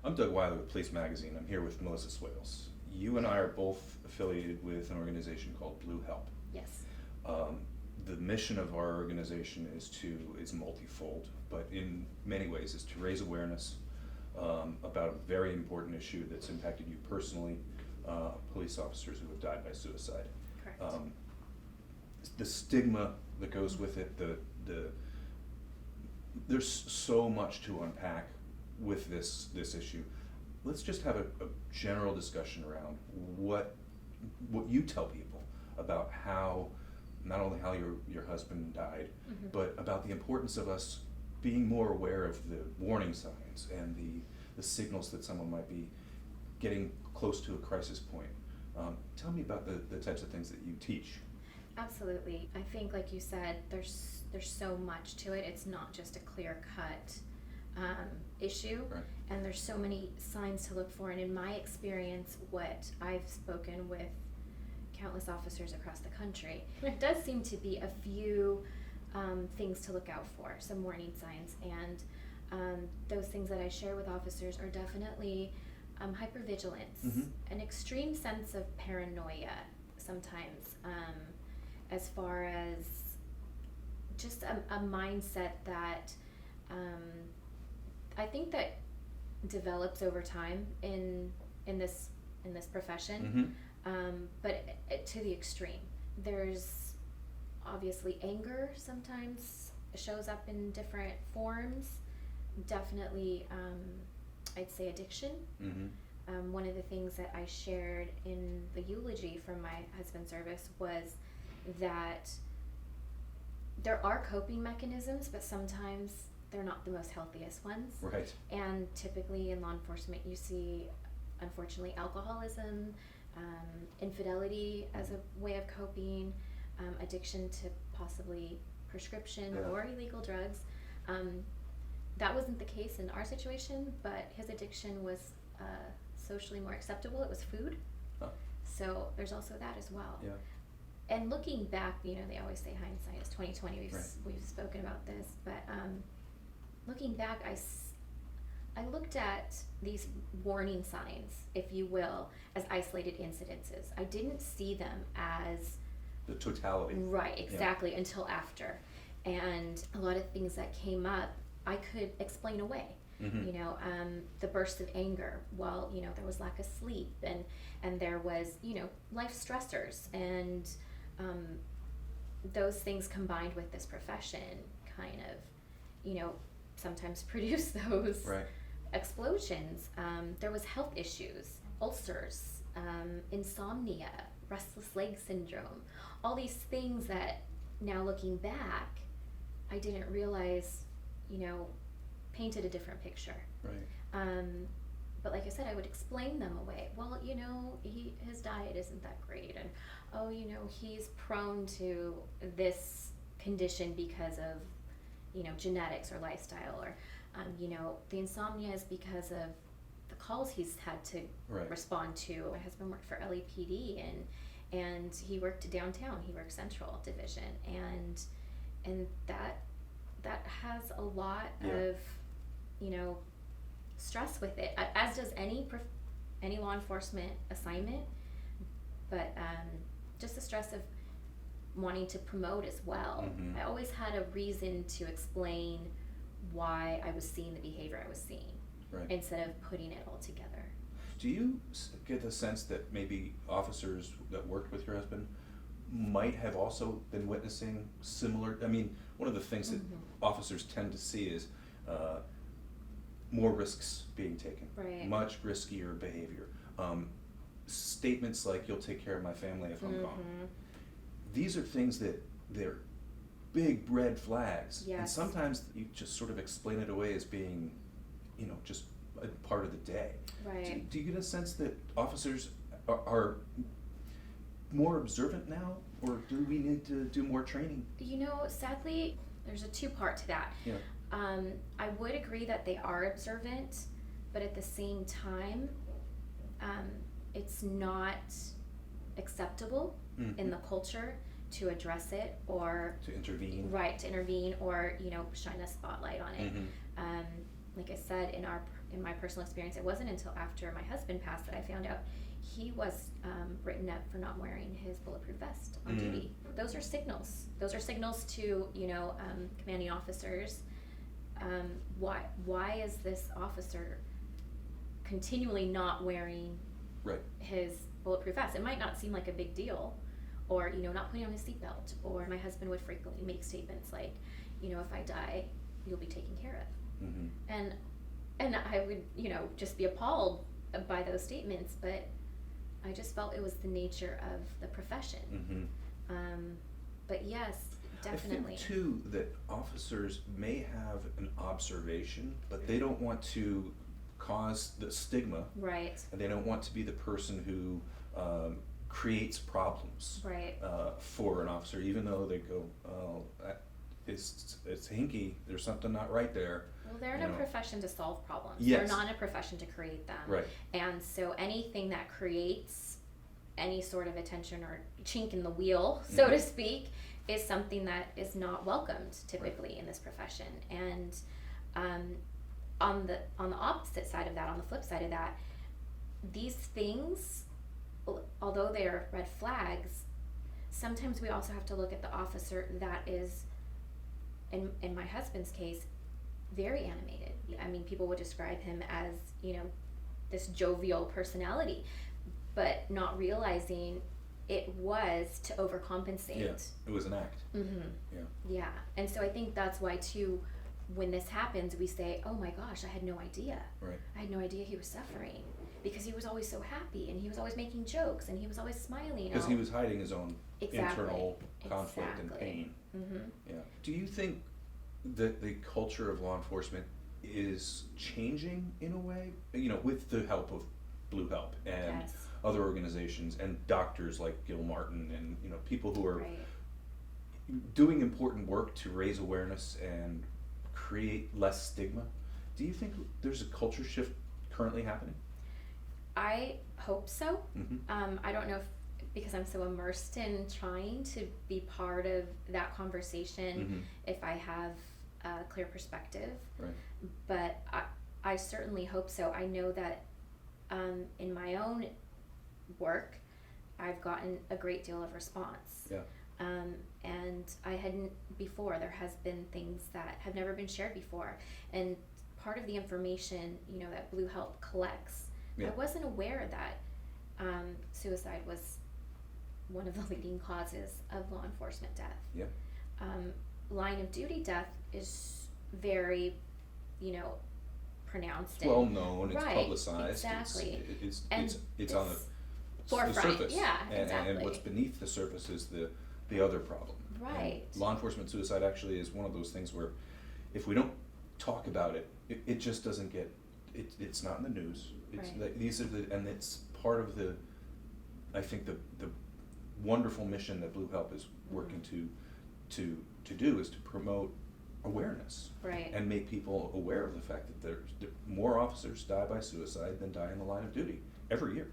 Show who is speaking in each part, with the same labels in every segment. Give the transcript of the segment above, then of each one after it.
Speaker 1: I'm Doug Weiler with Police Magazine. I'm here with Melissa Swales. You and I are both affiliated with an organization called blueh.e.l.p.
Speaker 2: Yes.
Speaker 1: The mission of our organization is multifold, but in many ways is to raise awareness about a very important issue that's impacted you personally, police officers who have died by suicide.
Speaker 2: Correct.
Speaker 1: The stigma that goes with it, there's so much to unpack with this issue. Let's just have a general discussion around what you tell people about how, not only how your husband died,
Speaker 2: Mm-hmm.
Speaker 1: but about the importance of us being more aware of the warning signs and the signals that someone might be getting close to a crisis point. Tell me about the types of things that you teach.
Speaker 2: Absolutely. I think, like you said, there's so much to it. It's not just a clear-cut issue,
Speaker 1: Right.
Speaker 2: and there's so many signs to look for. And in my experience, what I've spoken with countless officers across the country, there does seem to be a few things to look out for, some warning signs, and those things that I share with officers are definitely hypervigilance,
Speaker 1: Mm-hmm.
Speaker 2: an extreme sense of paranoia sometimes, as far as just a mindset that I think that develops over time in this profession, but to the extreme. There's obviously anger sometimes shows up in different forms. Definitely, I'd say addiction.
Speaker 1: Mm-hmm.
Speaker 2: One of the things that I shared in the eulogy from my husband's service was that there are coping mechanisms, but sometimes they're not the most healthiest ones.
Speaker 1: Right.
Speaker 2: And typically in law enforcement, you see, unfortunately, alcoholism, infidelity as a way of coping, addiction to possibly prescription
Speaker 1: Yeah.
Speaker 2: or illegal drugs. That wasn't the case in our situation, but his addiction was socially more acceptable. It was food.
Speaker 1: Huh.
Speaker 2: So there's also that as well.
Speaker 1: Yeah.
Speaker 2: And looking back, they always say hindsight is 20/20.
Speaker 1: Right.
Speaker 2: We've spoken about this, but looking back, I looked at these warning signs, if you will, as isolated incidences. I didn't see them as
Speaker 1: The totality.
Speaker 2: right, exactly, until after. And a lot of things that came up, I could explain away.
Speaker 1: Mm-hmm.
Speaker 2: The bursts of anger. Well, there was lack of sleep, and there was, life stressors, and those things combined with this profession kind of, sometimes produce those
Speaker 1: Right.
Speaker 2: explosions. There was health issues, ulcers, insomnia, restless leg syndrome, all these things that now looking back, I didn't realize, painted a different picture.
Speaker 1: Right.
Speaker 2: But like I said, I would explain them away. Well, his diet isn't that great, and he's prone to this condition because of, genetics or lifestyle, or the insomnia is because of the calls he's had to
Speaker 1: Right.
Speaker 2: respond to. My husband worked for LAPD, and he worked downtown. He worked Central Division, and that has a lot
Speaker 1: Yeah.
Speaker 2: of, stress with it, as does any law enforcement assignment, but just the stress of wanting to promote as well.
Speaker 1: Mm-hmm.
Speaker 2: I always had a reason to explain why I was seeing the behavior I was seeing,
Speaker 1: Right.
Speaker 2: instead of putting it all together.
Speaker 1: Do you get the sense that maybe officers that worked with your husband might have also been witnessing similar? I mean, one of the things that officers tend to see is more risks being taken,
Speaker 2: Right.
Speaker 1: much riskier behavior. Statements like, "You'll take care of my family if I'm gone." These are things that they're big red flags. And
Speaker 2: Yes.
Speaker 1: sometimes you just sort of explain it away as being, just a part of the day.
Speaker 2: Right.
Speaker 1: Do you get a sense that officers are more observant now, or do we need to do more training?
Speaker 2: Sadly, there's a two-part to that.
Speaker 1: Yeah.
Speaker 2: I would agree that they are observant, but at the same time, it's not acceptable
Speaker 1: Mhm.
Speaker 2: in the culture to address it, or
Speaker 1: To intervene.
Speaker 2: right, to intervene, or shine a spotlight on it.
Speaker 1: Mhm.
Speaker 2: like I said, in my personal experience, it wasn't until after my husband passed that I found out he was written up for not wearing his bulletproof vest on duty. Those are signals. Those are signals to, commanding officers. Why is this officer continually not wearing
Speaker 1: Right.
Speaker 2: his bulletproof vest? It might not seem like a big deal, or not putting on his seatbelt. Or my husband would frequently make statements like, if I die, you'll be taken care of.
Speaker 1: Mm-hmm.
Speaker 2: And I would, just be appalled by those statements, but I just felt it was the nature of the profession.
Speaker 1: Mm-hmm.
Speaker 2: But yes, definitely.
Speaker 1: I think too that officers may have an observation, but they don't want to cause the stigma.
Speaker 2: Right.
Speaker 1: And they don't want to be the person who creates problems.
Speaker 2: Right.
Speaker 1: For an officer, even though they go, oh, it's hinky. There's something not right there.
Speaker 2: Well, they're in a profession to solve problems.
Speaker 1: Yes.
Speaker 2: They're not in a profession to create them.
Speaker 1: Right.
Speaker 2: And so anything that creates any sort of attention or chink in the wheel, so to speak, is something that is not welcomed typically in this profession. And on the opposite side of that, on the flip side of that, these things, although they are red flags, sometimes we also have to look at the officer that is, in my husband's case, very animated. I mean, people would describe him as, this jovial personality, but not realizing it was to overcompensate.
Speaker 1: Yeah, it was an act.
Speaker 2: Mm-hmm.
Speaker 1: Yeah.
Speaker 2: Yeah, and so I think that's why too, when this happens, we say, "Oh my gosh, I had no idea.
Speaker 1: Right.
Speaker 2: I had no idea he was suffering," because he was always so happy and he was always making jokes and he was always smiling.
Speaker 1: Because he was hiding his own
Speaker 2: Exactly.
Speaker 1: internal conflict and pain.
Speaker 2: Mm-hmm.
Speaker 1: Yeah. Do you think that the culture of law enforcement is changing in a way? With the help of blueh.e.l.p. and
Speaker 2: Yes.
Speaker 1: other organizations and doctors like Gil Martin and people who are
Speaker 2: Right.
Speaker 1: doing important work to raise awareness and create less stigma. Do you think there's a culture shift currently happening?
Speaker 2: I hope so.
Speaker 1: Mm-hmm.
Speaker 2: I don't know because I'm so immersed in trying to be part of that conversation,
Speaker 1: Mm-hmm.
Speaker 2: if I have a clear perspective.
Speaker 1: Right.
Speaker 2: But I certainly hope so. I know that in my own work, I've gotten a great deal of response.
Speaker 1: Yeah.
Speaker 2: And I hadn't before. There has been things that have never been shared before. And part of the information, that blueh.e.l.p. collects,
Speaker 1: Yeah.
Speaker 2: I wasn't aware that suicide was one of the leading causes of law enforcement death.
Speaker 1: Yeah.
Speaker 2: Line of duty death is very, pronounced.
Speaker 1: It's well known. It's
Speaker 2: Right,
Speaker 1: publicized.
Speaker 2: exactly.
Speaker 1: It's on the
Speaker 2: forefront.
Speaker 1: surface.
Speaker 2: Yeah,
Speaker 1: and
Speaker 2: exactly.
Speaker 1: what's beneath the surface is the other problem.
Speaker 2: Right.
Speaker 1: And law enforcement suicide actually is one of those things where if we don't talk about it, it just doesn't get. It's not in the news. It's
Speaker 2: Right.
Speaker 1: these are and it's part of the. I think the wonderful mission that blueh.e.l.p. is working to do is to promote awareness.
Speaker 2: Right.
Speaker 1: And make people aware of the fact that there's more officers die by suicide than die in the line of duty every year,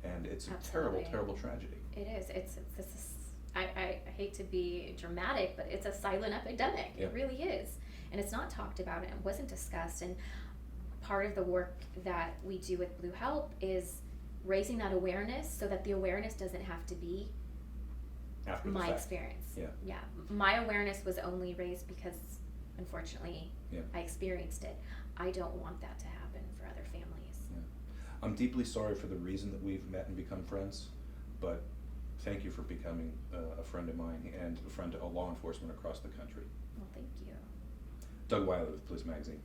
Speaker 1: and it's a
Speaker 2: Absolutely.
Speaker 1: terrible tragedy.
Speaker 2: It is. I hate to be dramatic, but it's a silent epidemic.
Speaker 1: Yeah.
Speaker 2: It really is, and it's not talked about and it wasn't discussed. And part of the work that we do with blueh.e.l.p. is raising that awareness so that the awareness doesn't have to be
Speaker 1: After the
Speaker 2: my
Speaker 1: fact.
Speaker 2: experience.
Speaker 1: Yeah.
Speaker 2: My awareness was only raised because, unfortunately,
Speaker 1: Yeah.
Speaker 2: I experienced it. I don't want that to happen for other families.
Speaker 1: Yeah. I'm deeply sorry for the reason that we've met and become friends, but thank you for becoming a friend of mine and a friend of law enforcement across the country.
Speaker 2: Well, thank you.
Speaker 1: Doug Weiler with Police Magazine.